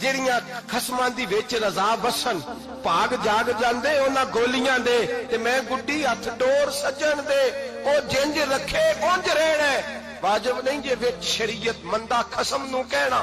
ਜਿਹੜੀਆਂ ਖਸਮਾਂ ਦੀ ਵਿੱਚ ਰਜ਼ਾ ਵਸਣ ਭਾਗ ਜਾਗ ਜਾਂਦੇ ਉਹਨਾਂ ਗੋਲੀਆਂ ਦੇ, ਤੇ ਮੈਂ ਗੁੱਡੀ ਹੱਥ ਡੋਰ ਸੱਜਣ ਦੇ, ਉਹ ਜਿੰਜ ਰੱਖੇ ਉੰਜ ਰਹਿਣਾ, ਵਾਜਬ ਨਹੀਂ ਜੇ ਵਿੱਚ ਸ਼ਰੀਅਤ ਮੰਦਾ ਖਸਮ ਨੂੰ ਕਹਿਣਾ।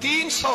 300।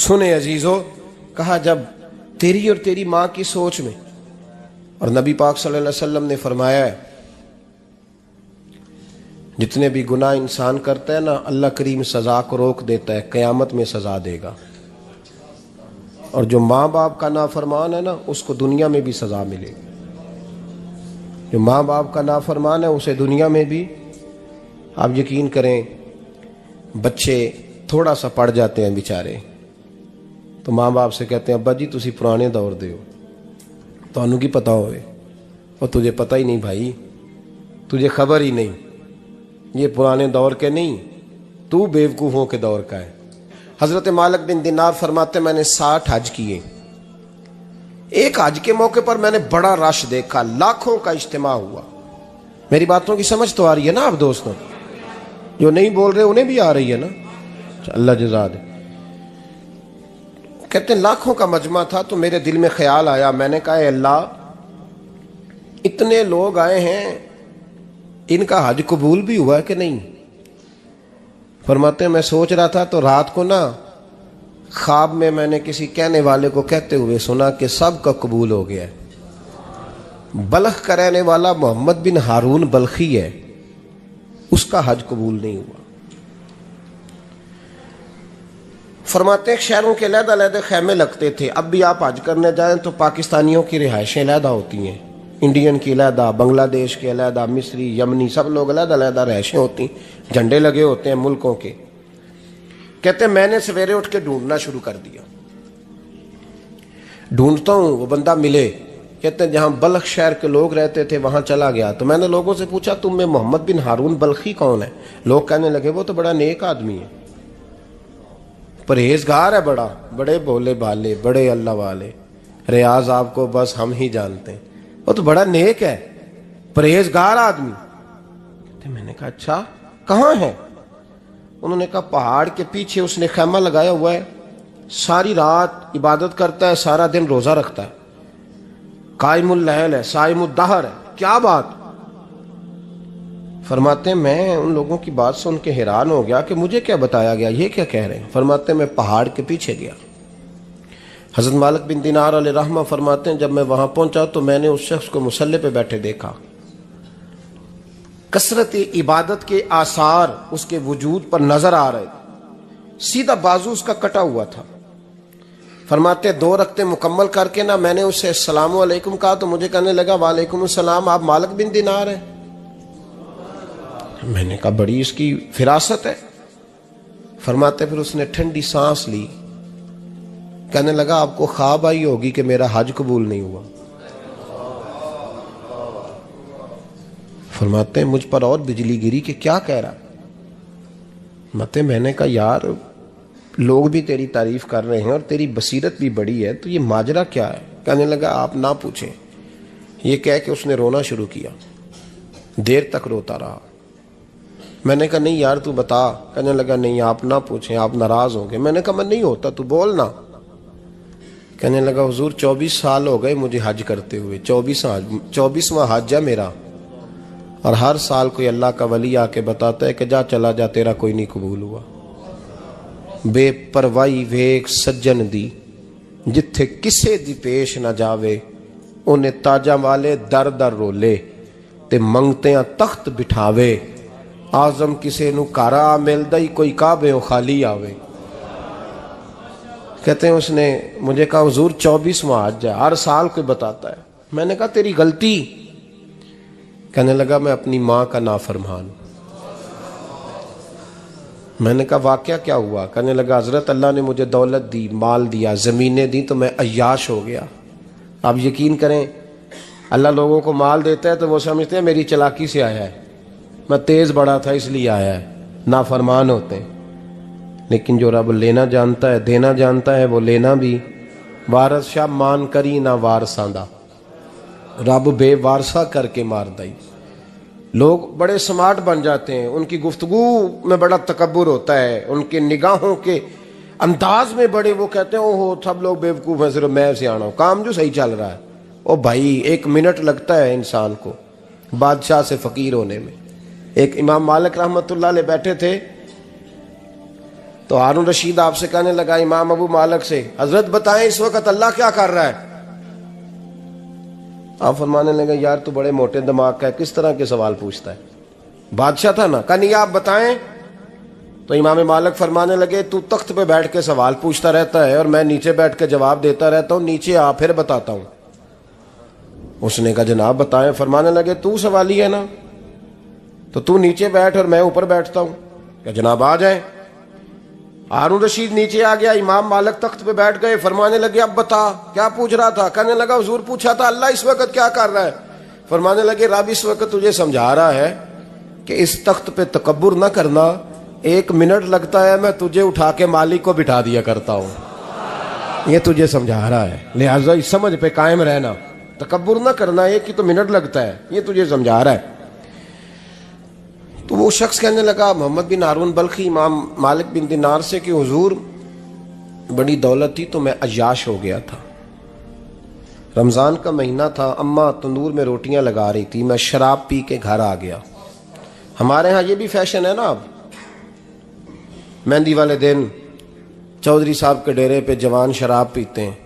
سنے عزیزو، کہا جب تیری اور تیری ماں کی سوچ میں، اور نبی پاک صلی اللہ علیہ وسلم نے فرمایا ہے جتنے بھی گناہ انسان کرتا ہے نا، اللہ کریم سزا کو روک دیتا ہے، قیامت میں سزا دے گا، اور جو ماں باپ کا نافرمان ہے نا اس کو دنیا میں بھی سزا ملے گی۔ جو ماں باپ کا نافرمان ہے اسے دنیا میں بھی، آپ یقین کریں بچے تھوڑا سا پڑ جاتے ہیں بیچارے تو ماں باپ سے کہتے ہیں ابا جی تسی پرانے دور دے ہو، تو انہوں کی پتہ ہوئے، اور تجھے پتہ ہی نہیں بھائی، تجھے خبر ہی نہیں، یہ پرانے دور کے نہیں، تو بیوقوفوں کے دور کا ہے۔ حضرت مالک بن دینار فرماتے میں نے 60 حج کیے، ایک حج کے موقع پر میں نے بڑا رش دیکھا، لاکھوں کا اجتماع ہوا۔ میری باتوں کی سمجھ تو آ رہی ہے نا آپ دوستوں؟ جو نہیں بول رہے انہیں بھی آ رہی ہے نا؟ اللہ جزا دے۔ کہتے ہیں لاکھوں کا مجمع تھا، تو میرے دل میں خیال آیا، میں نے کہا اے اللہ اتنے لوگ آئے ہیں، ان کا حج قبول بھی ہوا ہے کہ نہیں؟ فرماتے ہیں میں سوچ رہا تھا تو رات کو نا خواب میں نے کسی کہنے والے کو کہتے ہوئے سنا کہ سب کا قبول ہو گیا ہے۔ بلخ کا رہنے والا محمد بن ہارون بلخی ہے، اس کا حج قبول نہیں ہوا۔ فرماتے ہیں شہروں کے علیحدہ علیحدہ خیمے لگتے تھے، اب بھی آپ حج کرنے جائیں تو پاکستانیوں کی رہائشیں علیحدہ ہوتی ہیں، انڈین کی علیحدہ، بنگلہ دیش کے علیحدہ، مصری، یمنی، سب لوگ علیحدہ علیحدہ رہائشیں ہوتی ہیں، جھنڈے لگے ہوتے ہیں ملکوں کے۔ کہتے ہیں میں نے سویرے اٹھ کے ڈھونڈنا شروع کر دیا، ڈھونڈتا ہوں وہ بندہ ملے۔ کہتے ہیں جہاں بلخ شہر کے لوگ رہتے تھے وہاں چلا گیا تو میں نے لوگوں سے پوچھا تم میں محمد بن ہارون بلخی کون ہے؟ لوگ کہنے لگے وہ تو بڑا نیک آدمی ہے، پرہیزگار ہے، بڑے بولے بالے، بڑے اللہ والے، ریاض آپ کو بس ہم ہی جانتے ہیں، وہ تو بڑا نیک ہے، پرہیزگار آدمی۔ میں نے کہا اچھا کہاں ہے؟ انہوں نے کہا پہاڑ کے پیچھے اس نے خیمہ لگایا ہوا ہے، ساری رات عبادت کرتا ہے، سارا دن روزہ رکھتا ہے، قائم اللیل ہے، صائم الدہر ہے۔ کیا بات؟ فرماتے ہیں میں ان لوگوں کی بات سن کے حیران ہو گیا کہ مجھے کیا بتایا گیا، یہ کیا کہہ رہے ہیں؟ فرماتے ہیں میں پہاڑ کے پیچھے گیا۔ حضرت مالک بن دینار علیہ رحمہ فرماتے ہیں جب میں وہاں پہنچا تو میں نے اس شخص کو مصلی پہ بیٹھے دیکھا، کثرت عبادت کے آثار اس کے وجود پر نظر آ رہے، سیدھا بازو اس کا کٹا ہوا تھا۔ فرماتے 2 رکعتیں مکمل کر کے نا میں نے اسے السلام علیکم کہا تو مجھے کہنے لگا وعلیکم السلام، آپ مالک بن دینار ہیں؟ میں نے کہا بڑی اس کی فراست ہے۔ فرماتے پھر اس نے ٹھنڈی سانس لی، کہنے لگا آپ کو خواب آئی ہوگی کہ میرا حج قبول نہیں ہوا۔ فرماتے ہیں مجھ پر اور بجلی گری کہ کیا کہہ رہا؟ فرماتے میں نے کہا یار لوگ بھی تیری تعریف کر رہے ہیں اور تیری بصیرت بھی بڑی ہے، تو یہ ماجرا کیا ہے؟ کہنے لگا آپ نہ پوچھیں۔ یہ کہہ کے اس نے رونا شروع کیا، دیر تک روتا رہا۔ میں نے کہا نہیں یار تو بتا۔ کہنے لگا نہیں آپ نہ پوچھیں، آپ ناراض ہوں گے۔ میں نے کہا میں نہیں ہوتا، تو بولنا۔ کہنے لگا حضور 24 سال ہو گئے مجھے حج کرتے ہوئے، 24واں حج ہے میرا، اور ہر سال کوئی اللہ کا ولی آ کے بتاتا ہے کہ جا چلا جا تیرا کوئی نہیں قبول ہوا۔ بے پروائی ویک سجن دی جتھے کسے دی پیش نہ جاوے، انہیں تاجاں والے در در رولے تے منگتیاں تخت بٹھاوے، آزم کسے نو کارا ملدا ہی کوئی کعبے خالی آوے۔ کہتے ہیں اس نے مجھے کہا حضور 24واں حج ہے، ہر سال کوئی بتاتا ہے۔ میں نے کہا تیری غلطی۔ کہنے لگا میں اپنی ماں کا نافرمان۔ میں نے کہا واقعہ کیا ہوا؟ کہنے لگا حضرت اللہ نے مجھے دولت دی، مال دیا، زمینیں دی تو میں عیاش ہو گیا۔ آپ یقین کریں اللہ لوگوں کو مال دیتا ہے تو وہ سمجھتے ہیں میری چلاکی سے آیا ہے، میں تیز بڑا تھا اس لیے آیا ہے، نافرمان ہوتے ہیں۔ لیکن جو رب لینا جانتا ہے، دینا جانتا ہے، وہ لینا بھی۔ وارث شاہ مان کری نہ وارثاں دا، رب بے وارثہ کر کے مار دائی۔ لوگ بڑے سمارٹ بن جاتے ہیں، ان کی گفتگو میں بڑا تکبر ہوتا ہے، ان کے نگاہوں کے انداز میں بڑے، وہ کہتے ہیں اوہ سب لوگ بیوقوف ہیں، صرف میں سیاںا ہوں، کام جو صحیح چل رہا ہے۔ او بھائی 1 منٹ لگتا ہے انسان کو بادشاہ سے فقیر ہونے میں۔ ایک امام مالک رحمۃ اللہ علیہ بیٹھے تھے، تو ہارون رشید آپ سے کہنے لگا امام ابو مالک سے، حضرت بتائیں اس وقت اللہ کیا کر رہا ہے؟ آپ فرمانے لگے یار تو بڑے موٹے دماغ کا ہے، کس طرح کے سوال پوچھتا ہے؟ بادشاہ تھا نا، کہا نہیں آپ بتائیں۔ تو امام مالک فرمانے لگے تو تخت پہ بیٹھ کے سوال پوچھتا رہتا ہے اور میں نیچے بیٹھ کے جواب دیتا رہتا ہوں، نیچے آ پھر بتاتا ہوں۔ اس نے کہا جناب بتائیں۔ فرمانے لگے تو سوالی ہے نا، تو نیچے بیٹھ اور میں اوپر بیٹھتا ہوں۔ کہ جناب آ جائیں۔ ہارون رشید نیچے آ گیا، امام مالک تخت پہ بیٹھ گئے۔ فرمانے لگے اب بتا کیا پوچھ رہا تھا؟ کہنے لگا حضور پوچھا تھا اللہ اس وقت کیا کر رہا ہے؟ فرمانے لگے رب اس وقت تجھے سمجھا رہا ہے کہ اس تخت پہ تکبر نہ کرنا، 1 منٹ لگتا ہے میں تجھے اٹھا کے مالک کو بٹھا دیا کرتا ہوں، یہ تجھے سمجھا رہا ہے، لہٰذا اس سمجھ پہ قائم رہنا، تکبر نہ کرنا، 1 ہی تو منٹ لگتا ہے، یہ تجھے سمجھا رہا ہے۔ تو وہ شخص کہنے لگا محمد بن ہارون بلخی امام مالک بن دینار سے کہ حضور بڑی دولت تھی تو میں عیاش ہو گیا تھا، رمضان کا مہینہ تھا، اماں تندور میں روٹیاں لگا رہی تھی، میں شراب پی کے گھر آ گیا۔ ہمارے ہاں یہ بھی فیشن ہے نا، اب مہندی والے دن چودھری صاحب کے ڈیرے پہ جوان شراب پیتے ہیں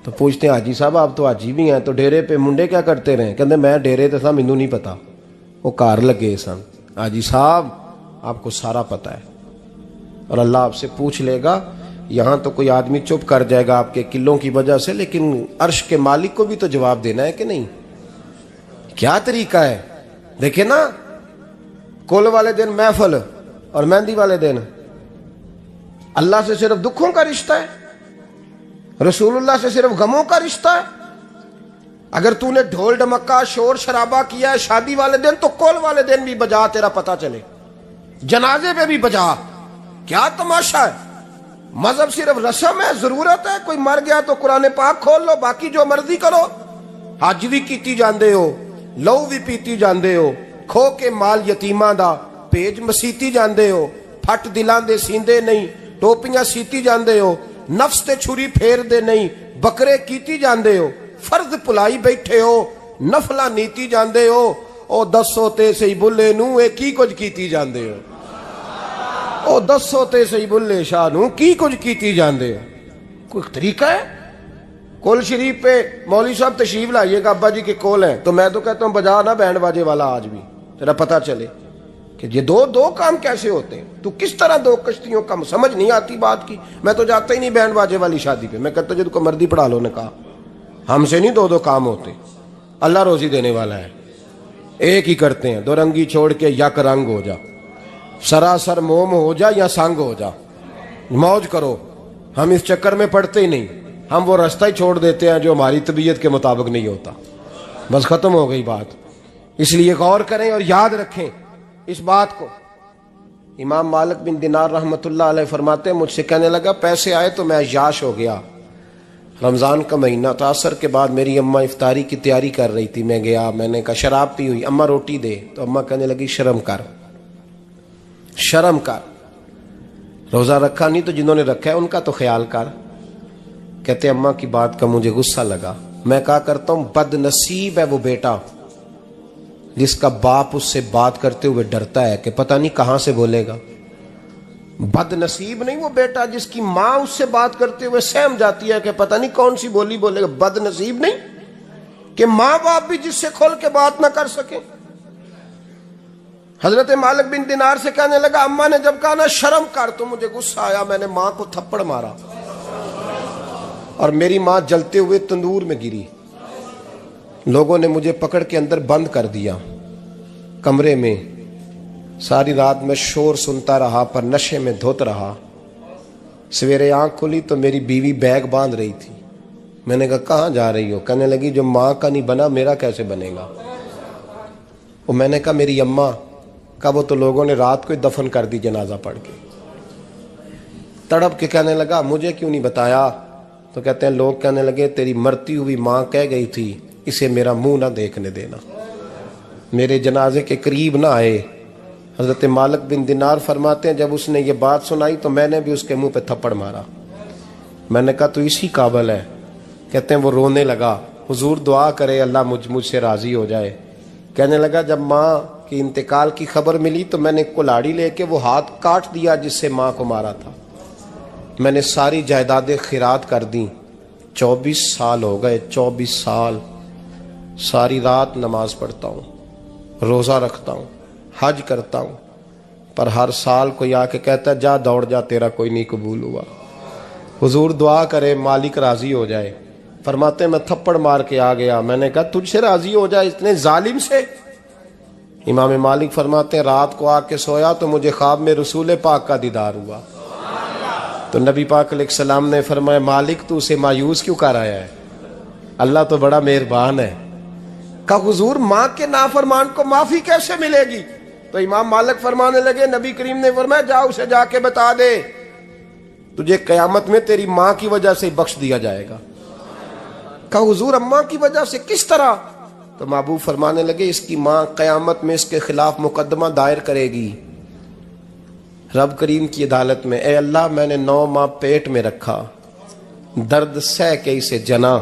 تو پوچھتے ہیں حاجی صاحب آپ تو حاجی بھی ہیں تو ڈیرے پہ منڈے کیا کرتے رہے؟ کہتے میں ڈیرے تے تھا مینوں نہیں پتا، وہ کار لگے سن۔ حاجی صاحب آپ کو سارا پتا ہے اور اللہ آپ سے پوچھ لے گا۔ یہاں تو کوئی آدمی چپ کر جائے گا آپ کے قلوں کی وجہ سے، لیکن عرش کے مالک کو بھی تو جواب دینا ہے کہ نہیں؟ کیا طریقہ ہے؟ دیکھیں نا، کل والے دن محفل اور مہندی والے دن اللہ سے صرف دکھوں کا رشتہ ہے، رسول اللہ سے صرف غموں کا رشتہ ہے۔ اگر تو نے ڈھول ڈمکا شور شرابہ کیا ہے شادی والے دن تو کول والے دن بھی بجا، تیرا پتہ چلے، جنازے پہ بھی بجا۔ کیا تماشا ہے؟ مذہب صرف رسم ہے، ضرورت ہے؟ کوئی مر گیا تو قرآن پاک کھول لو، باقی جو مرضی کرو، حج بھی کیتی جاندے ہو، لو بھی پیتی جاندے ہو، کھو کے مال یتیماں دا پیج مسیتی جاندے ہو، پھٹ دلاں دے سیندے نہیں، ٹوپیاں سیتی جاندے ہو، نفس تے چھری پھیر دے نہیں، بکرے کیتی جاندے ہو، فرض پلائی بیٹھے ہو، نفلا نیتی جاندے ہو، او دسو تے سی بلے نو اے کی کچھ کیتی جاندے ہو، او دسو تے سی بلے شاہ نو کی کچھ کیتی جاندے ہو۔ کوئی طریقہ ہے؟ کول شریف پہ مولوی صاحب تشریف لائیے گا، ابا جی کے کول ہیں، تو میں تو کہتا ہوں بجا نا بینڈ باجے والا آج بھی، تیرا پتہ چلے کہ یہ دو کام کیسے ہوتے ہیں۔ تو کس طرح 2 کشتیوں کا سمجھ نہیں آتی بات کی۔ میں تو جاتا ہی نہیں بینڈ باجے والی شادی پہ، میں کہتا جب کو مردی پڑھا لو نے کہا، ہم سے نہیں 2 کام ہوتے، اللہ روزی دینے والا ہے، ایک ہی کرتے ہیں، 2 رنگی چھوڑ کے یک رنگ ہو جا، سراسر موم ہو جا یا سنگ ہو جا، موج کرو۔ ہم اس چکر میں پڑتے ہی نہیں، ہم وہ راستہ ہی چھوڑ دیتے ہیں جو ہماری طبیعت کے مطابق نہیں ہوتا، بس ختم ہو گئی بات۔ اس لیے غور کریں اور یاد رکھیں اس بات کو۔ امام مالک بن دینار رحمۃ اللہ علیہ فرماتے ہیں مجھ سے کہنے لگا پیسے آئے تو میں عیاش ہو گیا، رمضان کا مہینہ تھا، عصر کے بعد میری اماں افطاری کی تیاری کر رہی تھی، میں گیا، میں نے کہا شراب پی ہوئی، اماں روٹی دے، تو اماں کہنے لگی شرم کر، شرم کر، روزہ رکھا نہیں تو جنہوں نے رکھا ہے ان کا تو خیال کر۔ کہتے اماں کی بات کا مجھے غصہ لگا، میں کہا کرتا ہوں بد نصیب ہے وہ بیٹا جس کا باپ اس سے بات کرتے ہوئے ڈرتا ہے کہ پتہ نہیں کہاں سے بولے گا۔ بد نصیب نہیں وہ بیٹا جس کی ماں اس سے بات کرتے ہوئے سہم جاتی ہے کہ پتہ نہیں کون سی بولی بولے گا۔ بد نصیب نہیں کہ ماں باپ بھی جس سے کھول کے بات نہ کر سکے۔ حضرت مالک بن دینار سے کہنے لگا اماں نے جب کہا نا شرم کر تو مجھے غصہ آیا، میں نے ماں کو تھپڑ مارا اور میری ماں جلتے ہوئے تندور میں گری۔ لوگوں نے مجھے پکڑ کے اندر بند کر دیا کمرے میں، ساری رات میں شور سنتا رہا پر نشے میں دھوت رہا۔ سویرے آنکھ کھلی تو میری بیوی بیگ باندھ رہی تھی، میں نے کہا کہاں جا رہی ہو؟ کہنے لگی جو ماں کا نہیں بنا میرا کیسے بنے گا؟ وہ میں نے کہا میری اماں کا، وہ تو لوگوں نے رات کو ہی دفن کر دی جنازہ پڑھ کے۔ تڑپ کے کہنے لگا مجھے کیوں نہیں بتایا؟ تو کہتے ہیں لوگ کہنے لگے تیری مرتی ہوئی ماں کہہ گئی تھی اسے میرا منہ نہ دیکھنے دینا، میرے جنازے کے قریب نہ آئے۔ حضرت مالک بن دینار فرماتے ہیں جب اس نے یہ بات سنائی تو میں نے بھی اس کے منہ پہ تھپڑ مارا۔ میں نے کہا تو اسی قابل ہے۔ کہتے ہیں وہ رونے لگا، حضور دعا کرے اللہ مجھ سے راضی ہو جائے۔ کہنے لگا جب ماں کی انتقال کی خبر ملی تو میں نے کلاڑی لے کے وہ ہاتھ کاٹ دیا جس سے ماں کو مارا تھا۔ میں نے ساری جائیدادیں خیرات کر دیں، 24 سال ہو گئے، 24 سال ساری رات نماز پڑھتا ہوں، روزہ رکھتا ہوں، حج کرتا ہوں، پر ہر سال کوئی آ کے کہتا ہے جا دوڑ جا، تیرا کوئی نہیں قبول ہوا۔ حضور دعا کرے مالک راضی ہو جائے۔ فرماتے ہیں میں تھپڑ مار کے آ گیا، میں نے کہا تجھ سے راضی ہو جائے اتنے ظالم سے؟ امام مالک فرماتے ہیں رات کو آ کے سویا تو مجھے خواب میں رسول پاک کا دیدار ہوا، تو نبی پاک علیہ السلام نے فرمایا مالک تو اسے مایوس کیوں کر آیا ہے، اللہ تو بڑا مہربان ہے۔ کہا حضور ماں کے نافرمان کو معافی کیسے ملے گی؟ تو امام مالک فرمانے لگے نبی کریم نے فرمایا جا اسے جا کے بتا دے تجھے قیامت میں تیری ماں کی وجہ سے بخش دیا جائے گا۔ کہا حضور اماں کی وجہ سے کس طرح؟ تو محبوب فرمانے لگے اس کی ماں قیامت میں اس کے خلاف مقدمہ دائر کرے گی رب کریم کی عدالت میں، اے اللہ میں نے 9 ماہ پیٹ میں رکھا، درد سہ کے اسے جنا،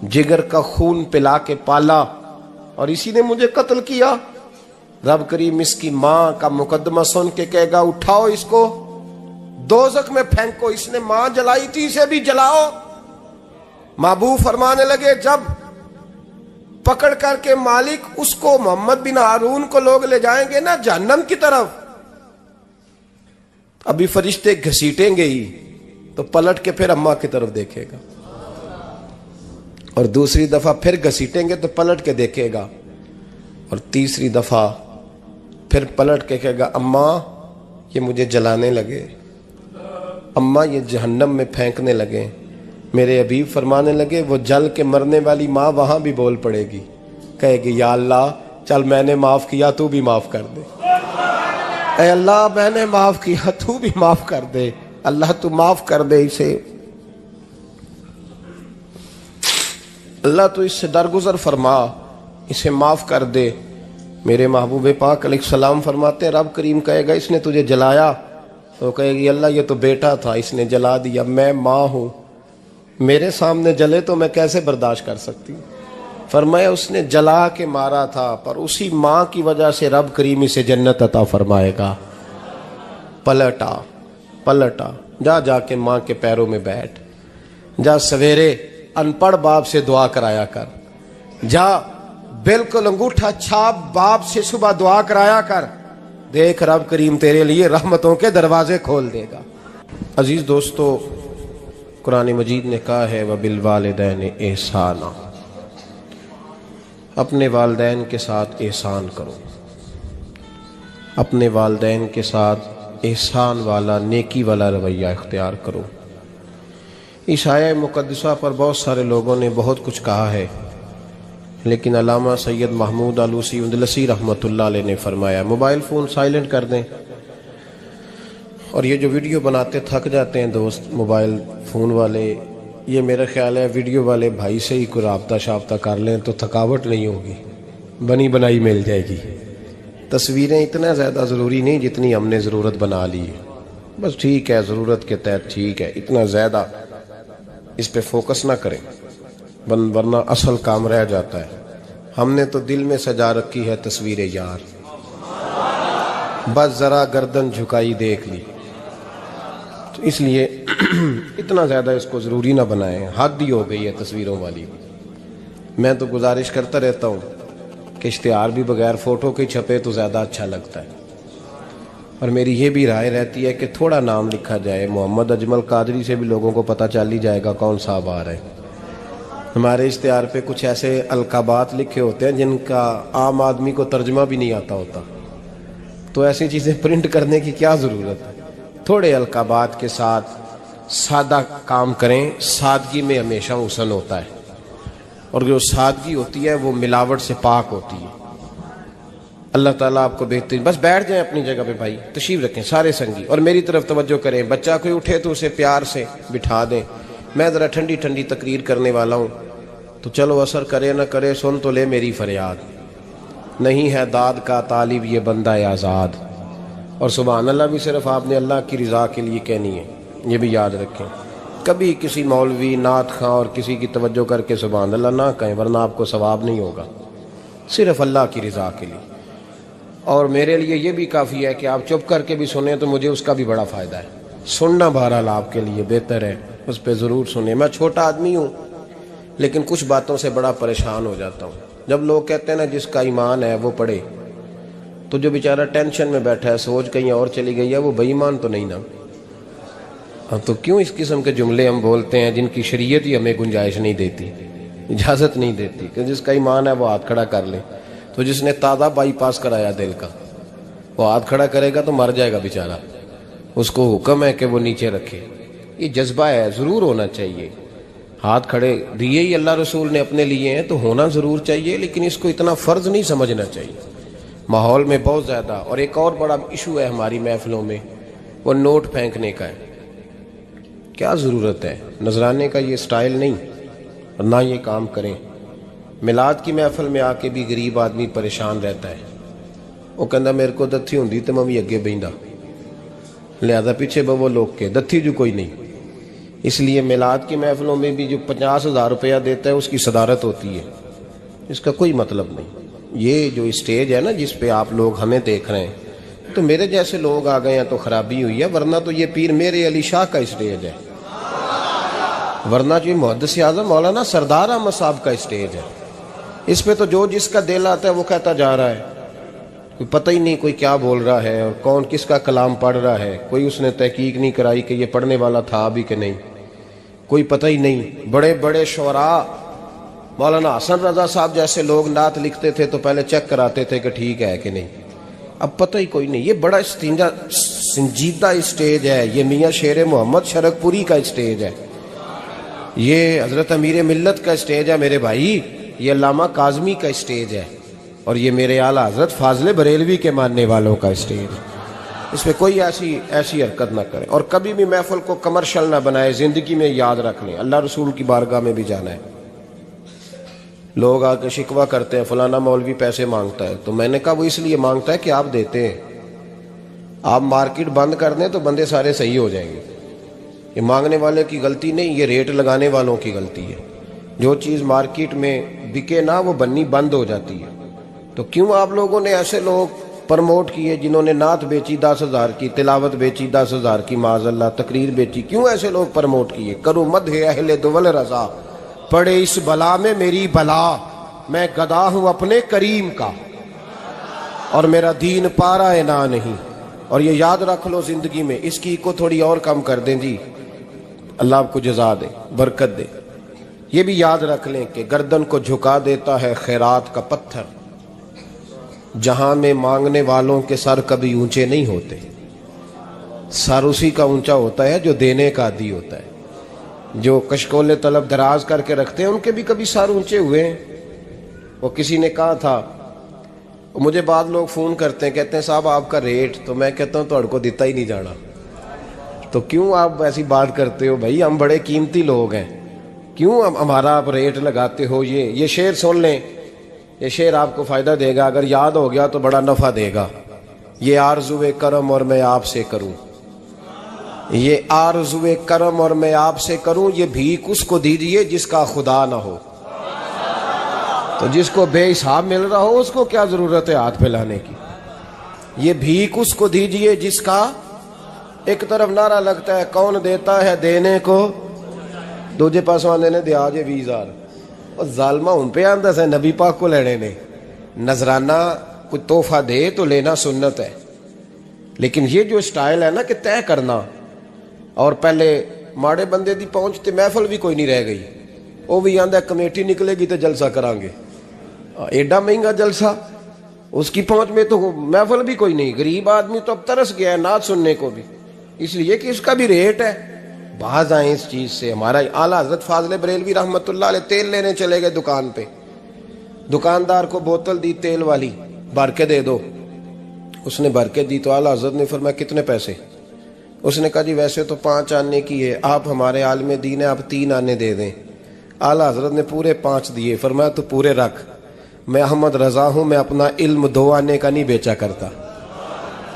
جگر کا خون پلا کے پالا، اور اسی نے مجھے قتل کیا۔ رب کریم اس کی ماں کا مقدمہ سن کے کہے گا اٹھاؤ اس کو دوزخ میں پھینکو، اس نے ماں جلائی تھی اسے بھی جلاؤ۔ محبوب فرمانے لگے جب پکڑ کر کے مالک اس کو محمد بن ہارون کو لوگ لے جائیں گے نا جہنم کی طرف، ابھی فرشتے گھسیٹیں گے ہی تو پلٹ کے پھر اماں کی طرف دیکھے گا، اور دوسری دفعہ پھر گھسیٹیں گے تو پلٹ کے دیکھے گا، اور تیسری دفعہ پھر پلٹ کے کہے گا اماں یہ مجھے جلانے لگے، اماں یہ جہنم میں پھینکنے لگے۔ میرے حبیب فرمانے لگے وہ جل کے مرنے والی ماں وہاں بھی بول پڑے گی، کہے گی یا اللہ چل میں نے معاف کیا تو بھی معاف کر دے، اے اللہ میں نے معاف کیا تو بھی معاف کر دے، اللہ تو معاف کر دے اسے، اللہ تو اس سے درگزر فرما، اسے معاف کر دے۔ میرے محبوب پاک علیہ السلام فرماتے ہیں رب کریم کہے گا اس نے تجھے جلایا، تو کہے گی اللہ یہ تو بیٹا تھا اس نے جلا دیا، میں ماں ہوں، میرے سامنے جلے تو میں کیسے برداشت کر سکتی ہوں؟ فرمایا اس نے جلا کے مارا تھا، پر اسی ماں کی وجہ سے رب کریم اسے جنت عطا فرمائے گا۔ پلٹا جا کے ماں کے پیروں میں بیٹھ، جا سویرے ان پڑھ باپ سے دعا کرایا کر، جا بالکل انگوٹھا چھاپ باپ سے صبح دعا کرایا کر، دیکھ رب کریم تیرے لیے رحمتوں کے دروازے کھول دے گا۔ عزیز دوستو قرآن مجید نے کہا ہے وَبِالْوَالِدَيْنِ احسانا، اپنے والدین کے ساتھ احسان کرو، اپنے والدین کے ساتھ احسان والا نیکی والا رویہ اختیار کرو۔ اس آیہ مقدسہ پر بہت سارے لوگوں نے بہت کچھ کہا ہے، لیکن علامہ سید محمود آلوسی اندلسی رحمۃ اللہ علیہ نے فرمایا موبائل فون سائلنٹ کر دیں، اور یہ جو ویڈیو بناتے تھک جاتے ہیں دوست موبائل فون والے، یہ میرا خیال ہے ویڈیو والے بھائی سے ہی کوئی رابطہ شابطہ کر لیں تو تھکاوٹ نہیں ہوگی، بنی بنائی مل جائے گی۔ تصویریں اتنا زیادہ ضروری نہیں جتنی ہم نے ضرورت بنا لی ہے، بس ٹھیک ہے ضرورت کے تحت ٹھیک ہے، اتنا زیادہ اس پہ فوکس نہ کریں ورنہ اصل کام رہ جاتا ہے۔ ہم نے تو دل میں سجا رکھی ہے تصویر یار، بس ذرا گردن جھکائی دیکھ لی، تو اس لیے اتنا زیادہ اس کو ضروری نہ بنائیں، حد ہی ہو گئی ہے تصویروں والی۔ میں تو گزارش کرتا رہتا ہوں کہ اشتہار بھی بغیر فوٹو کے چھپے تو زیادہ اچھا لگتا ہے، اور میری یہ بھی رائے رہتی ہے کہ تھوڑا نام لکھا جائے، محمد اجمل قادری سے بھی لوگوں کو پتہ چل ہی جائے گا کون صاحب آ رہے ہیں۔ ہمارے اشتہار پہ کچھ ایسے القابات لکھے ہوتے ہیں جن کا عام آدمی کو ترجمہ بھی نہیں آتا ہوتا، تو ایسی چیزیں پرنٹ کرنے کی کیا ضرورت ہے؟ تھوڑے القابات کے ساتھ سادہ کام کریں، سادگی میں ہمیشہ حسن ہوتا ہے، اور جو سادگی ہوتی ہے وہ ملاوٹ سے پاک ہوتی ہے۔ اللہ تعالیٰ آپ کو بہترین، بس بیٹھ جائیں اپنی جگہ پہ بھائی، تشریف رکھیں سارے سنگی، اور میری طرف توجہ کریں، بچہ کوئی اٹھے تو اسے پیار سے بٹھا دیں۔ میں ذرا ٹھنڈی ٹھنڈی تقریر کرنے والا ہوں، تو چلو اثر کرے نہ کرے سن تو لے میری فریاد، نہیں ہے داد کا طالب یہ بندہ آزاد، اور سبحان اللہ بھی صرف آپ نے اللہ کی رضا کے لیے کہنی ہے، یہ بھی یاد رکھیں۔ کبھی کسی مولوی نعت خواں اور کسی کی توجہ کر کے سبحان اللہ نہ کہیں، ورنہ آپ کو ثواب نہیں ہوگا، صرف اللہ کی رضا کے لیے۔ اور میرے لیے یہ بھی کافی ہے کہ آپ چپ کر کے بھی سنیں تو مجھے اس کا بھی بڑا فائدہ ہے، سننا بہرحال آپ کے لیے بہتر ہے، اس پہ ضرور سنیں۔ میں چھوٹا آدمی ہوں لیکن کچھ باتوں سے بڑا پریشان ہو جاتا ہوں۔ جب لوگ کہتے ہیں نا جس کا ایمان ہے وہ پڑھے، تو جو بیچارہ ٹینشن میں بیٹھا ہے، سوچ کہیں اور چلی گئی ہے، وہ بے ایمان تو نہیں نا؟ تو کیوں اس قسم کے جملے ہم بولتے ہیں جن کی شریعت ہی ہمیں گنجائش نہیں دیتی، اجازت نہیں دیتی کہ جس کا ایمان ہے وہ ہاتھ کھڑا کر لے؟ تو جس نے تازہ بائی پاس کرایا دل کا، وہ ہاتھ کھڑا کرے گا تو مر جائے گا بیچارہ، اس کو حکم ہے کہ وہ نیچے رکھے۔ یہ جذبہ ہے، ضرور ہونا چاہیے۔ ہاتھ کھڑے دیے ہی اللہ رسول نے اپنے لیے ہیں تو ہونا ضرور چاہیے، لیکن اس کو اتنا فرض نہیں سمجھنا چاہیے۔ ماحول میں بہت زیادہ، اور ایک اور بڑا ایشو ہے ہماری محفلوں میں، وہ نوٹ پھینکنے کا ہے۔ کیا ضرورت ہے؟ نذرانے کا یہ سٹائل نہیں، اور نہ یہ کام کریں۔ میلاد کی محفل میں آ کے بھی غریب آدمی پریشان رہتا ہے، وہ کہندا میرے کو دتھی ہوندی تے میں بھی اگے بہندا، لہذا پیچھے بو لوگ کے دتھی جو کوئی نہیں۔ اس لیے میلاد کی محفلوں میں بھی جو 50,000 روپیہ دیتا ہے اس کی صدارت ہوتی ہے، اس کا کوئی مطلب نہیں۔ یہ جو اسٹیج ہے نا جس پہ آپ لوگ ہمیں دیکھ رہے ہیں، تو میرے جیسے لوگ آ گئے ہیں تو خرابی ہوئی ہے، ورنہ تو یہ پیر میرے علی شاہ کا اسٹیج ہے، ورنہ جو محدث اعظم مولانا سردار احمد صاحب کا اسٹیج ہے۔ اس پہ تو جو جس کا دل آتا ہے وہ کہتا جا رہا ہے، کوئی پتہ ہی نہیں کوئی کیا بول رہا ہے اور کون کس کا کلام پڑھ رہا ہے، کوئی اس نے تحقیق نہیں کرائی کہ یہ پڑھنے والا تھا بھی کہ نہیں، کوئی پتہ ہی نہیں۔ بڑے بڑے شعراء، مولانا حسن رضا صاحب جیسے لوگ نعت لکھتے تھے تو پہلے چیک کراتے تھے کہ ٹھیک ہے کہ نہیں، اب پتہ ہی کوئی نہیں۔ یہ بڑا سنجیدہ اسٹیج ہے، یہ میاں شیر محمد شرک پوری کا اسٹیج ہے، یہ حضرت امیر ملت کا اسٹیج ہے میرے بھائی، یہ علامہ کاظمی کا اسٹیج ہے، اور یہ میرے اعلیٰ حضرت فاضل بریلوی کے ماننے والوں کا اسٹیج ہے۔ اس میں کوئی ایسی حرکت نہ کرے، اور کبھی بھی محفل کو کمرشل نہ بنائے۔ زندگی میں یاد رکھ لیں، اللہ رسول کی بارگاہ میں بھی جانا ہے۔ لوگ آ کے شکوہ کرتے ہیں فلانا مولوی پیسے مانگتا ہے، تو میں نے کہا وہ اس لیے مانگتا ہے کہ آپ دیتے ہیں۔ آپ مارکیٹ بند کر دیں تو بندے سارے صحیح ہو جائیں گے۔ یہ مانگنے والے کی غلطی نہیں، یہ ریٹ لگانے والوں کی غلطی ہے۔ جو چیز مارکیٹ میں بکے نہ وہ بننی بند ہو جاتی ہے۔ تو کیوں آپ لوگوں نے ایسے لوگ پرموٹ کیے جنہوں نے نعت بیچی 10,000 کی، تلاوت بیچی 10,000 کی، معاذ اللہ تقریر بیچی، کیوں ایسے لوگ پرموٹ کیے؟ کرو مدح اہل دول رضا، پڑے اس بلا میں میری بلا، میں گدا ہوں اپنے کریم کا، اور میرا دین پارا نہ نہیں۔ اور یہ یاد رکھ لو زندگی میں، اس کی کو تھوڑی اور کم کر دیں جی، اللہ آپ کو جزا دے، برکت دے۔ یہ بھی یاد رکھ لیں کہ گردن کو جھکا دیتا ہے خیرات کا پتھر، جہاں میں مانگنے والوں کے سر کبھی اونچے نہیں ہوتے، سر اسی کا اونچا ہوتا ہے جو دینے کا عادی ہوتا ہے۔ جو کشکول طلب دراز کر کے رکھتے ہیں ان کے بھی کبھی سر اونچے ہوئے ہیں۔ وہ کسی نے کہا تھا، مجھے بعض لوگ فون کرتے ہیں، کہتے ہیں صاحب آپ کا ریٹ، تو میں کہتا ہوں تہاڈے کو دیتا ہی نہیں جانا۔ تو کیوں آپ ایسی بات کرتے ہو بھائی؟ ہم بڑے قیمتی لوگ ہیں، کیوں ہمارا آپ ریٹ لگاتے ہو؟ یہ شعر سن لیں، یہ شعر آپ کو فائدہ دے گا، اگر یاد ہو گیا تو بڑا نفع دے گا۔ یہ آرزو کرم اور میں آپ سے کروں، یہ آرزو کرم اور میں آپ سے کروں، یہ بھیک اس کو دیجئے جس کا خدا نہ ہو۔ تو جس کو بے حساب مل رہا ہو اس کو کیا ضرورت ہے ہاتھ پھیلانے کی؟ یہ بھیک اس کو دیجئے جس کا، ایک طرف نعرہ لگتا ہے کون دیتا ہے دینے کو، دوجے پاس آندے نے دیا جے 20,000، اور ظالمہ ان پہ آندہ سے نبی پاک کو لینے نے۔ نذرانہ کوئی تحفہ دے تو لینا سنت ہے، لیکن یہ جو سٹائل ہے نا کہ طے کرنا، اور پہلے ماڑے بندے دی پہنچتے محفل بھی کوئی نہیں رہ گئی، وہ بھی آندہ کمیٹی نکلے گی تو جلسہ کریں گے، ایڈا مہنگا جلسہ، اس کی پہنچ میں تو محفل بھی کوئی نہیں۔ غریب آدمی تو اب ترس گیا ہے نعت سننے کو بھی، اس لیے کہ اس کا بھی ریٹ ہے۔ باز آئیں اس چیز سے۔ ہمارا اعلیٰ حضرت فاضل بریلوی رحمۃ اللہ علیہ تیل لینے چلے گئے دکان پہ، دکاندار کو بوتل دی تیل والی، بھر کے دے دو۔ اس نے بھر کے دی تو اعلیٰ حضرت نے فرمایا کتنے پیسے؟ اس نے کہا جی ویسے تو 5 آنے کی ہے، آپ ہمارے عالم دین ہیں، آپ 3 آنے دے دیں۔ اعلیٰ حضرت نے پورے 5 دیے، فرمایا تو پورے رکھ، میں احمد رضا ہوں، میں اپنا علم 2 آنے کا نہیں بیچا کرتا،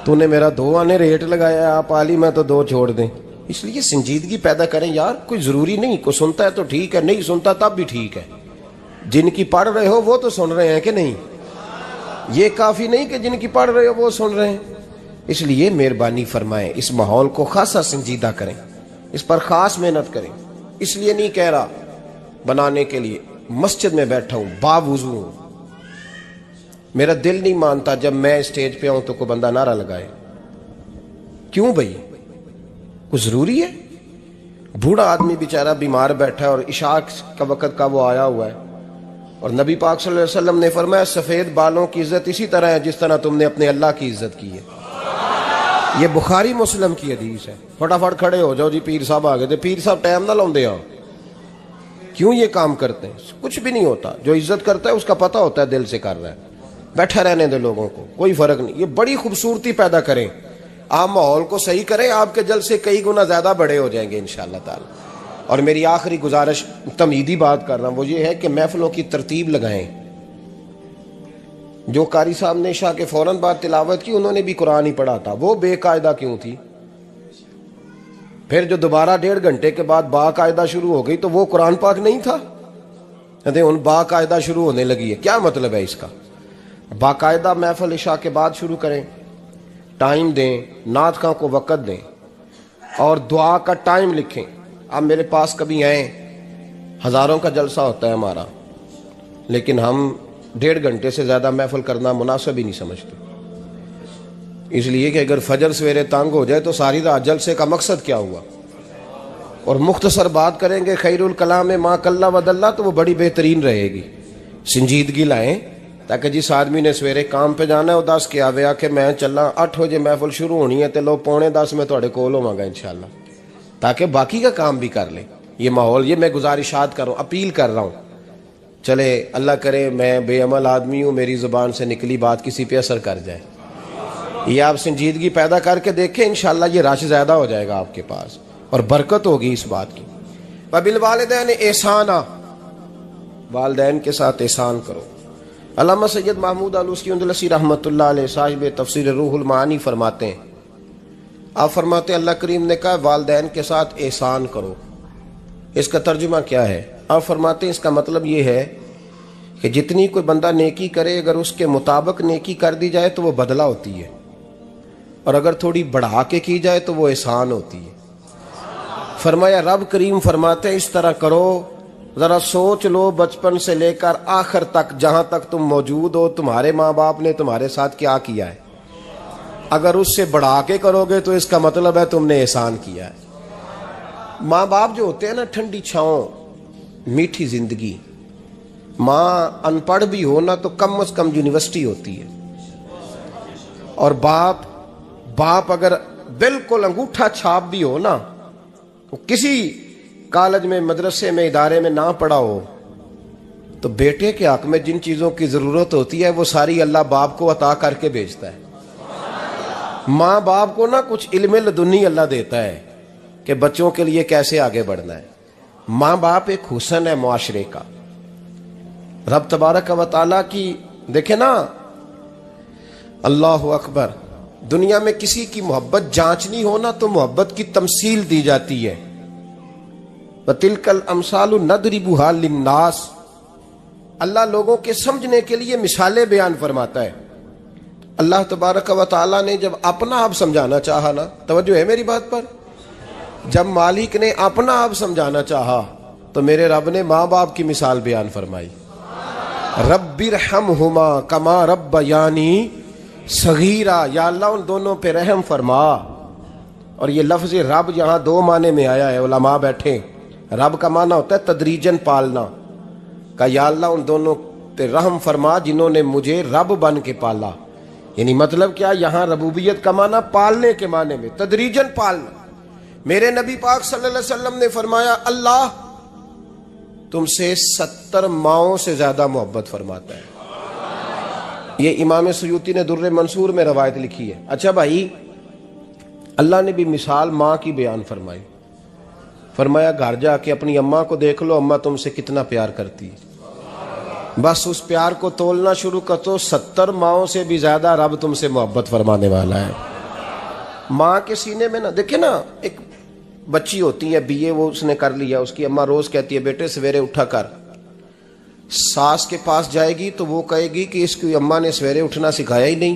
تو نے میرا 2 آنے ریٹ لگایا ہے، آپ عالم ہیں تو 2 چھوڑ دیں۔ اس لیے سنجیدگی پیدا کریں یار، کوئی ضروری نہیں، کوئی سنتا ہے تو ٹھیک ہے، نہیں سنتا تب بھی ٹھیک ہے۔ جن کی پڑھ رہے ہو وہ تو سن رہے ہیں کہ نہیں؟ یہ کافی نہیں کہ جن کی پڑھ رہے ہو وہ سن رہے ہیں۔ اس لیے مہربانی فرمائیں اس ماحول کو خاصا سنجیدہ کریں، اس پر خاص محنت کریں۔ اس لیے نہیں کہہ رہا بنانے کے لیے، مسجد میں بیٹھا ہوں باوضو ہوں، میرا دل نہیں مانتا جب میں اسٹیج پہ ہوں تو کوئی بندہ نعرہ لگائے۔ کیوں بھائی، کچھ ضروری ہے؟ بوڑھا آدمی بیچارہ بیمار بیٹھا ہے اور عشاء کا وقت کا وہ آیا ہوا ہے، اور نبی پاک صلی اللہ علیہ وسلم نے فرمایا سفید بالوں کی عزت اسی طرح ہے جس طرح تم نے اپنے اللہ کی عزت کی ہے۔ یہ بخاری مسلم کی حدیث ہے۔ فٹافٹ کھڑے ہو جاؤ جی پیر صاحب آ گئے تھے، پیر صاحب ٹائم نہ لاؤ دے آؤ۔ کیوں یہ کام کرتے ہیں؟ کچھ بھی نہیں ہوتا، جو عزت کرتا ہے اس کا پتہ ہوتا ہے دل سے کر رہا ہے، بیٹھا رہنے دے لوگوں کو، کوئی فرق نہیں۔ یہ بڑی خوبصورتی پیدا کریں، آپ ماحول کو صحیح کریں، آپ کے جل سے کئی گنا زیادہ بڑے ہو جائیں گے انشاءاللہ تعالی۔ اور میری آخری گزارش تمہیدی بات کر رہا ہوں، وہ یہ ہے کہ محفلوں کی ترتیب لگائیں۔ جو قاری صاحب نے عشاء کے فوراً بعد تلاوت کی انہوں نے بھی قرآن ہی پڑھا تھا، وہ بے قاعدہ کیوں تھی؟ پھر جو دوبارہ 1.5 گھنٹے کے بعد باقاعدہ شروع ہو گئی تو وہ قرآن پاک نہیں تھا؟ ان باقاعدہ شروع ہونے لگی ہے، کیا مطلب ہے اس کا؟ باقاعدہ محفل عشاء کے بعد شروع کریں، ٹائم دیں، نعت خواں کو وقت دیں، اور دعا کا ٹائم لکھیں۔ آپ میرے پاس کبھی آئیں، ہزاروں کا جلسہ ہوتا ہے ہمارا، لیکن ہم 1.5 گھنٹے سے زیادہ محفل کرنا مناسب ہی نہیں سمجھتے، اس لیے کہ اگر فجر سویرے تنگ ہو جائے تو ساری رات جلسے کا مقصد کیا ہوا؟ اور مختصر بات کریں گے خیر الکلام ما قل و دل، تو وہ بڑی بہترین رہے گی۔ سنجیدگی لائیں تاکہ جس آدمی نے سویرے کام پہ جانا ہے وہ 10 کے آوے آ کہ میں چلا 8 بجے محفل شروع ہونی ہے تے لو 9:45 میں تھوڑے کول ہوواں گا انشاءاللہ، تاکہ باقی کا کام بھی کر لیں۔ یہ ماحول، یہ میں گزارشات کر رہا ہوں، اپیل کر رہا ہوں۔ چلے اللہ کرے میں بے عمل آدمی ہوں، میری زبان سے نکلی بات کسی پہ اثر کر جائے۔ یہ آپ سنجیدگی پیدا کر کے دیکھیں، انشاءاللہ یہ رش زیادہ ہو جائے گا آپ کے پاس اور برکت ہوگی اس بات کی۔ وبالوالدین احسانا، والدین کے ساتھ احسان کرو۔ علامہ سید محمود آلوسی اندلسی رحمۃ اللہ علیہ صاحب تفسیر روح المعانی فرماتے ہیں، آپ فرماتے ہیں اللہ کریم نے کہا والدین کے ساتھ احسان کرو۔ اس کا ترجمہ کیا ہے؟ آپ فرماتے ہیں اس کا مطلب یہ ہے کہ جتنی کوئی بندہ نیکی کرے اگر اس کے مطابق نیکی کر دی جائے تو وہ بدلہ ہوتی ہے، اور اگر تھوڑی بڑھا کے کی جائے تو وہ احسان ہوتی ہے۔ فرمایا رب کریم فرماتے ہیں اس طرح کرو، ذرا سوچ لو بچپن سے لے کر آخر تک جہاں تک تم موجود ہو تمہارے ماں باپ نے تمہارے ساتھ کیا کیا ہے۔ اگر اس سے بڑھا کے کرو گے تو اس کا مطلب ہے تم نے احسان کیا ہے۔ ماں باپ جو ہوتے ہیں نا، ٹھنڈی چھاؤں، میٹھی زندگی۔ ماں ان پڑھ بھی ہو نا تو کم از کم یونیورسٹی ہوتی ہے، اور باپ اگر بالکل انگوٹھا چھاپ بھی ہو نا، کسی کالج میں مدرسے میں ادارے میں نہ پڑھا ہو، تو بیٹے کے حق میں جن چیزوں کی ضرورت ہوتی ہے وہ ساری اللہ باپ کو عطا کر کے بھیجتا ہے۔ ماں باپ کو نا کچھ علم لدنی اللہ دیتا ہے کہ بچوں کے لیے کیسے آگے بڑھنا ہے۔ ماں باپ ایک حسن ہے معاشرے کا۔ رب تبارک و تعالیٰ کی دیکھیں نا، اللہ اکبر، دنیا میں کسی کی محبت جانچنی ہو نا تو محبت کی تمثیل دی جاتی ہے۔ وَتِلْكَ الْأَمْثَالُ نَضْرِبُهَا لِلنَّاسِ، اللہ لوگوں کے سمجھنے کے لیے مثالیں بیان فرماتا ہے۔ اللہ تبارک و تعالیٰ نے جب اپنا آپ سمجھانا چاہا نا، توجہ ہے میری بات پر، جب مالک نے اپنا آپ سمجھانا چاہا تو میرے رب نے ماں باپ کی مثال بیان فرمائی، رب ارحمہما کما ربیانی صغیرا، یا اللہ ان دونوں پہ رحم فرما۔ اور یہ لفظ رب یہاں 2 معنی میں آیا ہے، علماء بیٹھے، رب کا معنی ہوتا ہے تدریجن پالنا، کہ یا اللہ ان دونوں پہ رحم فرما جنہوں نے مجھے رب بن کے پالا۔ یعنی مطلب کیا؟ یہاں ربوبیت کا معنی پالنے کے معنی میں، تدریجن پالنا۔ میرے نبی پاک صلی اللہ علیہ وسلم نے فرمایا اللہ تم سے 70 ماؤں سے زیادہ محبت فرماتا ہے۔ یہ امام سیوطی نے در منصور میں روایت لکھی ہے۔ اچھا بھائی، اللہ نے بھی مثال ماں کی بیان فرمائی، فرمایا گھر جا کے اپنی اماں کو دیکھ لو، اماں تم سے کتنا پیار کرتی ہے، بس اس پیار کو تولنا شروع کر تو 70 ماؤں سے بھی زیادہ رب تم سے محبت فرمانے والا ہے۔ ماں کے سینے میں نا، دیکھیں نا، ایک بچی ہوتی ہے BA، وہ اس نے کر لیا، اس کی اماں روز کہتی ہے بیٹے سویرے اٹھا کر، ساس کے پاس جائے گی تو وہ کہے گی کہ اس کی اماں نے سویرے اٹھنا سکھایا ہی نہیں،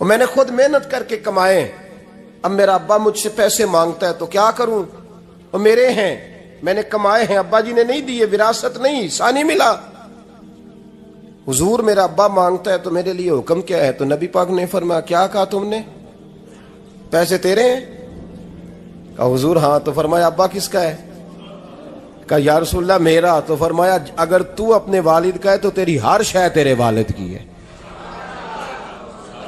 اور میں نے خود محنت کر کے کمائے، اب میرا ابا مجھ سے پیسے مانگتا ہے تو کیا کروں، اور میرے ہیں، میں نے کمائے ہیں، ابا جی نے نہیں دیے، وراثت نہیں، حصہ نہیں ملا۔ حضور میرا ابا مانگتا ہے تو میرے لیے حکم کیا ہے؟ تو نبی پاک نے فرمایا کیا کہا تم نے؟ پیسے تیرے ہیں؟ کہا حضور ہاں۔ تو فرمایا ابا کس کا ہے؟ کہا یا رسول اللہ میرا۔ تو فرمایا اگر تو اپنے والد کا ہے تو تیری ہر شے تیرے والد کی ہے،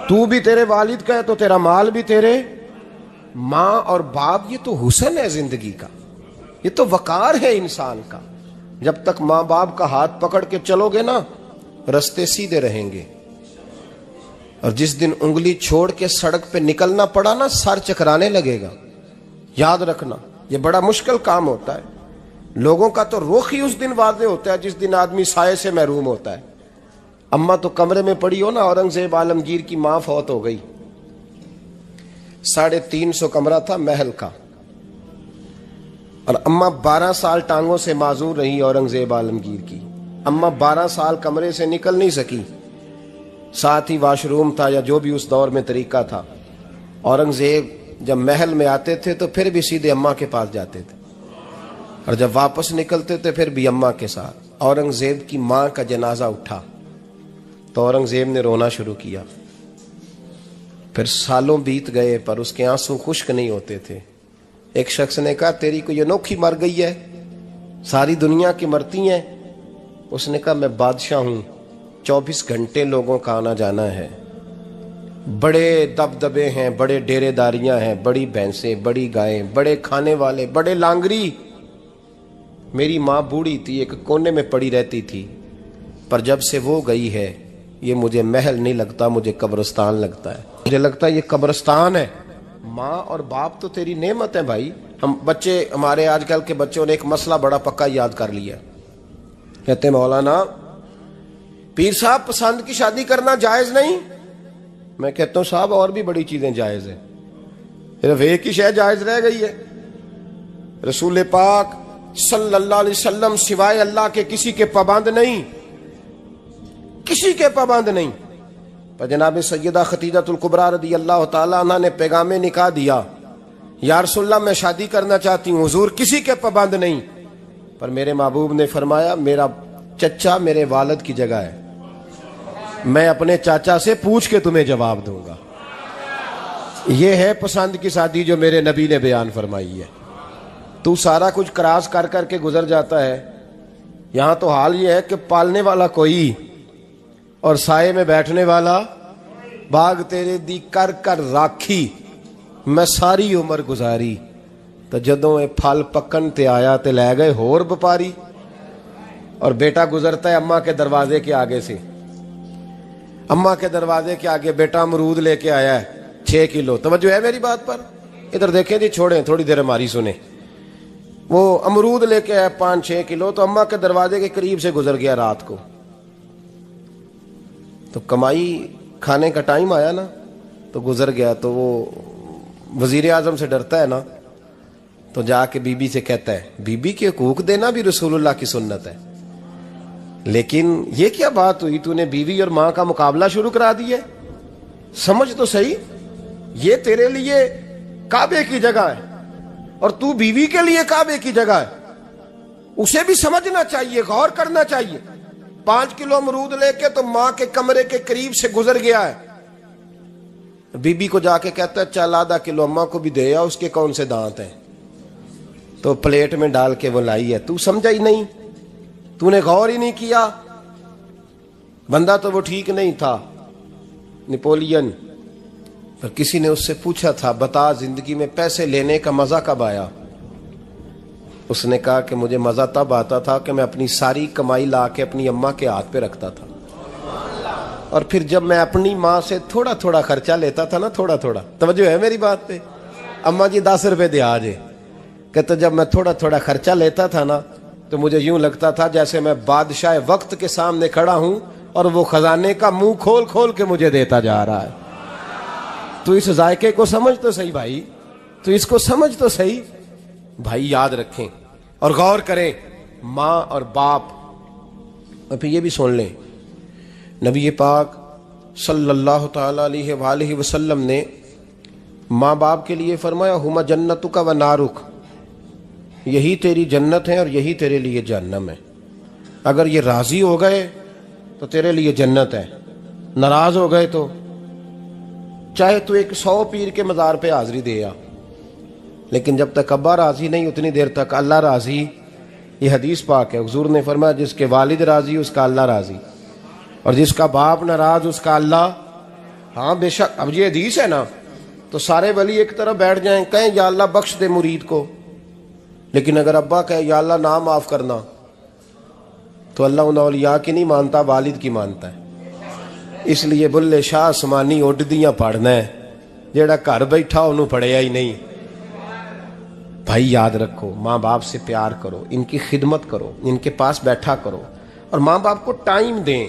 تو بھی تیرے والد کا ہے تو تیرا مال بھی تیرے۔ ماں اور باپ یہ تو حسن ہے زندگی کا، یہ تو وقار ہے انسان کا۔ جب تک ماں باپ کا ہاتھ پکڑ کے چلو گے نا رستے سیدھے رہیں گے، اور جس دن انگلی چھوڑ کے سڑک پہ نکلنا پڑا نا سر چکرانے لگے گا۔ یاد رکھنا یہ بڑا مشکل کام ہوتا ہے۔ لوگوں کا تو رخ ہی اس دن واضح ہوتا ہے جس دن آدمی سائے سے محروم ہوتا ہے۔ اماں تو کمرے میں پڑی ہو نا، اورنگزیب عالمگیر کی ماں فوت ہو گئی، 350 کمرہ تھا محل کا، اور اماں 12 سال ٹانگوں سے معذور رہی اورنگزیب عالمگیر کی۔ اماں 12 سال کمرے سے نکل نہیں سکی، ساتھ ہی واش روم تھا یا جو بھی اس دور میں طریقہ تھا۔ اورنگزیب جب محل میں آتے تھے تو پھر بھی سیدھے اماں کے پاس جاتے تھے، اور جب واپس نکلتے تھے پھر بھی اماں کے ساتھ۔ اورنگزیب کی ماں کا جنازہ اٹھا تو اورنگزیب نے رونا شروع کیا، پھر سالوں بیت گئے پر اس کے آنسو خشک نہیں ہوتے تھے۔ ایک شخص نے کہا تیری کوئی انوکھی مر گئی ہے، ساری دنیا کی مرتی ہیں؟ اس نے کہا میں بادشاہ ہوں، 24 گھنٹے لوگوں کا آنا جانا ہے، بڑے دبدبے ہیں، بڑے ڈیرے داریاں ہیں، بڑی بھینسیں، بڑی گائیں، بڑے کھانے والے، بڑے لانگری۔ میری ماں بوڑھی تھی، ایک کونے میں پڑی رہتی تھی، پر جب سے وہ گئی ہے یہ مجھے محل نہیں لگتا، مجھے قبرستان لگتا ہے، مجھے لگتا ہے یہ قبرستان ہے۔ ماں اور باپ تو تیری نعمت ہے بھائی۔ ہم بچے، ہمارے آج کل کے بچوں نے ایک مسئلہ بڑا پکا یاد کر لیا، کہتے ہیں مولانا پیر صاحب پسند کی شادی کرنا جائز نہیں۔ میں کہتا ہوں صاحب اور بھی بڑی چیزیں جائز ہیں، صرف ایک ہی شے جائز رہ گئی ہے۔ رسول پاک صلی اللہ علیہ وسلم سوائے اللہ کے کسی کے پابند نہیں، کسی کے پابند نہیں۔ پر جناب سیدہ خدیجہ الکبریٰ رضی اللہ تعالیٰ عنہ نے پیغام نکاح دیا، یا رسول اللہ میں شادی کرنا چاہتی ہوں، حضور کسی کے پابند نہیں۔ پر میرے محبوب نے فرمایا میرا چچا میرے والد کی جگہ ہے، میں اپنے چاچا سے پوچھ کے تمہیں جواب دوں گا۔ یہ ہے پسند کی شادی جو میرے نبی نے بیان فرمائی ہے۔ تو سارا کچھ کراس کر کر کے گزر جاتا ہے، یہاں تو حال یہ ہے کہ پالنے والا کوئی اور سائے میں بیٹھنے والا۔ باغ تیرے دی کر کر راکھی میں ساری عمر گزاری، تو جدوں اے پھل پکن تے آیا تے لے گئے ہور بپاری۔ اور بیٹا گزرتا ہے اماں کے دروازے کے آگے سے، اماں کے دروازے کے آگے بیٹا امرود لے کے آیا ہے 6 کلو۔ توجہ ہے میری بات پر؟ ادھر دیکھیں جی، چھوڑیں تھوڑی دیر ہماری سنیں۔ وہ امرود لے کے آیا 5-6 کلو، تو اماں کے دروازے کے قریب سے گزر گیا رات کو، تو کمائی کھانے کا ٹائم آیا نا تو گزر گیا۔ تو وہ وزیر اعظم سے ڈرتا ہے نا، تو جا کے بی بی سے کہتا ہے بی بی کے حقوق دینا بھی رسول اللہ کی سنت ہے، لیکن یہ کیا بات ہوئی، تو نے بیوی اور ماں کا مقابلہ شروع کرا دیا ہے؟ سمجھ تو صحیح، یہ تیرے لیے کعبے کی جگہ ہے اور تو بیوی کے لیے کعبے کی جگہ ہے، اسے بھی سمجھنا چاہیے، غور کرنا چاہیے۔ 5 کلو امرود لے کے تو ماں کے کمرے کے قریب سے گزر گیا ہے، بی بی کو جا کے کہتا ہے چل آدھا کلو اماں کو بھی دے آ، اس کے کون سے دانت ہیں، تو پلیٹ میں ڈال کے وہ لائی ہے۔ تو سمجھا ہی نہیں، تو نے غور ہی نہیں کیا۔ بندہ تو وہ ٹھیک نہیں تھا، نپولین، پر کسی نے اس سے پوچھا تھا بتا زندگی میں پیسے لینے کا مزہ کب آیا؟ اس نے کہا کہ مجھے مزہ تب آتا تھا کہ میں اپنی ساری کمائی لا کے اپنی اماں کے ہاتھ پہ رکھتا تھا، اور پھر جب میں اپنی ماں سے تھوڑا تھوڑا خرچہ لیتا تھا نا، تھوڑا تھوڑا، توجہ ہے میری بات پہ؟ اماں جی 10 روپے دے آجے، کہتا جب میں تھوڑا تھوڑا خرچہ لیتا تھا نا تو مجھے یوں لگتا تھا جیسے میں بادشاہ وقت کے سامنے کھڑا ہوں اور وہ خزانے کا منہ کھول کھول کے مجھے دیتا جا رہا ہے۔ تو اس ذائقے کو سمجھ تو صحیح بھائی، تو اس کو سمجھ تو صحیح بھائی، یاد رکھیں اور غور کریں۔ ماں اور باپ، اور پھر یہ بھی سن لیں، نبی پاک صلی اللہ تعالی علیہ وآلہ وسلم نے ماں باپ کے لیے فرمایا ہما جنتک و نارک، یہی تیری جنت ہے اور یہی تیرے لیے جہنم ہے۔ اگر یہ راضی ہو گئے تو تیرے لیے جنت ہے، ناراض ہو گئے تو چاہے تو 100 پیر کے مزار پہ حاضری دے آ، لیکن جب تک ابا راضی نہیں اتنی دیر تک اللہ راضی۔ یہ حدیث پاک ہے، حضور نے فرمایا جس کے والد راضی اس کا اللہ راضی، اور جس کا باپ ناراض اس کا اللہ۔ ہاں بے شک، اب یہ حدیث ہے نا، تو سارے ولی ایک طرف بیٹھ جائیں کہیں یا اللہ بخش دے مرید کو، لیکن اگر ابا کہے یا اللہ نہ معاف کرنا تو اللہ ان اولیاء کی نہیں مانتا، والد کی مانتا ہے۔ اس لیے بلے شاہ آسمانی اڈدیاں پڑھنا ہے، جیڑا گھر بیٹھا انہوں پڑھیا ہی نہیں۔ بھائی یاد رکھو، ماں باپ سے پیار کرو، ان کی خدمت کرو، ان کے پاس بیٹھا کرو، اور ماں باپ کو ٹائم دیں،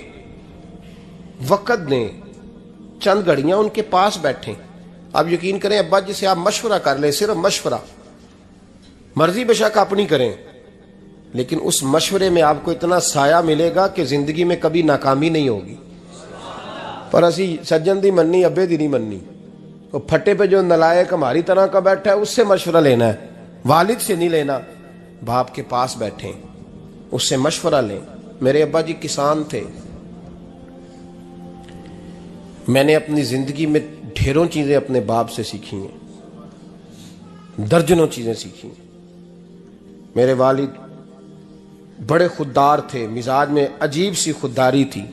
وقت دیں، چند گھڑیاں ان کے پاس بیٹھیں۔ آپ یقین کریں ابا جی سے آپ مشورہ کر لیں، صرف مشورہ، مرضی بے شک اپنی کریں، لیکن اس مشورے میں آپ کو اتنا سایہ ملے گا کہ زندگی میں کبھی ناکامی نہیں ہوگی۔ پر اسی سجن دی مننی ابے دی نہیں مننی، تو پھٹے پہ جو نلائق ہماری طرح کا بیٹھا ہے اس سے مشورہ لینا ہے، والد سے نہیں لینا۔ باپ کے پاس بیٹھیں، اس سے مشورہ لیں۔ میرے ابا جی کسان تھے، میں نے اپنی زندگی میں ڈھیروں چیزیں اپنے باپ سے سیکھی ہیں، درجنوں چیزیں سیکھی ہیں۔ میرے والد بڑے خوددار تھے، مزاج میں عجیب سی خودداری تھی۔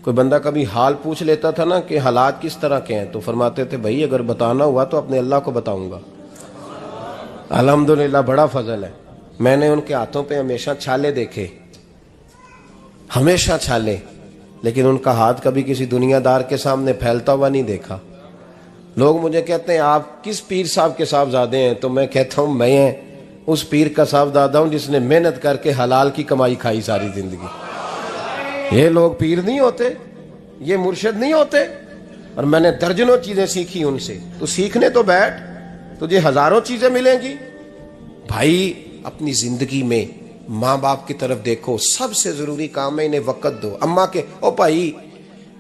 کوئی بندہ کبھی حال پوچھ لیتا تھا نا کہ حالات کس طرح کے ہیں، تو فرماتے تھے بھائی اگر بتانا ہوا تو اپنے اللہ کو بتاؤں گا۔ الحمدللہ بڑا فضل ہے، میں نے ان کے ہاتھوں پہ ہمیشہ چھالے دیکھے، ہمیشہ چھالے، لیکن ان کا ہاتھ کبھی کسی دنیا دار کے سامنے پھیلتا ہوا نہیں دیکھا۔ لوگ مجھے کہتے ہیں آپ کس پیر صاحب کے صاحبزادے ہیں، تو میں کہتا ہوں میں اس پیر کا صاحبزادہ ہوں جس نے محنت کر کے حلال کی کمائی کھائی ساری زندگی۔ یہ لوگ پیر نہیں ہوتے، یہ مرشد نہیں ہوتے، اور میں نے درجنوں چیزیں سیکھی ان سے۔ تو سیکھنے تو بیٹھ، تجھے ہزاروں چیزیں ملیں گی۔ بھائی اپنی زندگی میں ماں باپ کی طرف دیکھو، سب سے ضروری کام ہے انہیں وقت دو۔ اماں کے او بھائی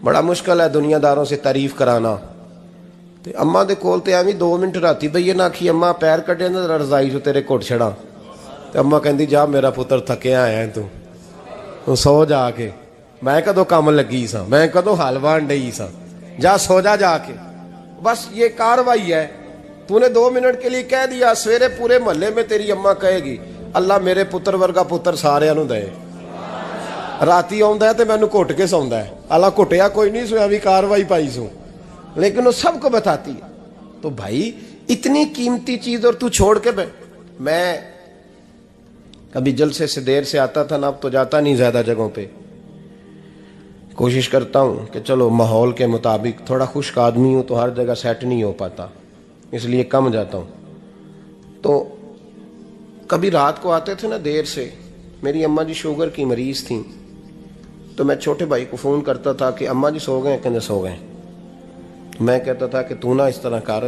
بڑا مشکل ہے دنیا داروں سے تعریف کرانا، تے اماں دے کول تے ایویں 2 منٹ راتی بھئی نہ آکھی اماں پیر کٹے نہ رضائی جو تیرے گھٹ چھڑا، تے اماں کہندی جا میرا پتر تھکیا آیا تو سو جا کے، میں کدو کام لگی سا، میں کدو حال وان ڈئی سا، جا سو جا کے۔ بس یہ کاروائی ہے، تو نے 2 منٹ کے لیے کہہ دیا، سویرے پورے محلے میں تیری اماں کہے گی اللہ میرے پتر ورگا پتر سارے نو دے۔ راتی آندا ہے تے مینوں گھٹ کے سوندا ہے، اللہ گھٹیا کوئی نہیں سویا بھی کاروائی پائی سو، لیکن وہ سب کو بتاتی ہے۔ تو بھائی اتنی قیمتی چیز اور تو چھوڑ کے میں کبھی جلسے سے دیر سے آتا تھا نا، اب تو جاتا نہیں زیادہ جگہوں پہ، کوشش کرتا ہوں کہ چلو ماحول کے مطابق، تھوڑا خشک آدمی ہوں تو ہر جگہ سیٹ نہیں ہو پاتا، اس لیے کم جاتا ہوں۔ تو کبھی رات کو آتے تھے نا دیر سے، میری اماں جی شوگر کی مریض تھیں، تو میں چھوٹے بھائی کو فون کرتا تھا کہ اماں جی سو گئے، کہنے سو گئے۔ میں کہتا تھا کہ تو نہ اس طرح کر،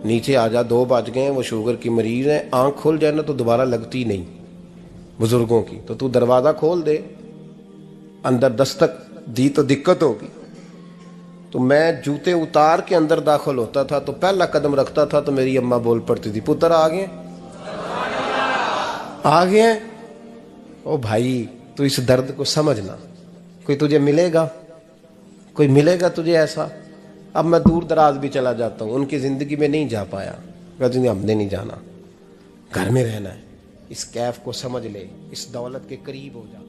نیچے آ جا، 2 بج گئے ہیں، وہ شوگر کی مریض ہیں، آنکھ کھل جائے نا تو دوبارہ لگتی نہیں بزرگوں کی، تو دروازہ کھول دے، اندر دستک دی تو دقت ہوگی۔ تو میں جوتے اتار کے اندر داخل ہوتا تھا، تو پہلا قدم رکھتا تھا تو میری اماں بول پڑتی تھی پتر آ گئے آ گئے ہیں۔ او بھائی تو اس درد کو سمجھنا، کوئی تجھے ملے گا، کوئی ملے گا تجھے ایسا۔ اب میں دور دراز بھی چلا جاتا ہوں، ان کی زندگی میں نہیں جا پایا، کہتے ہم نے نہیں جانا، گھر میں رہنا ہے۔ اس کیف کو سمجھ لے، اس دولت کے قریب ہو جا۔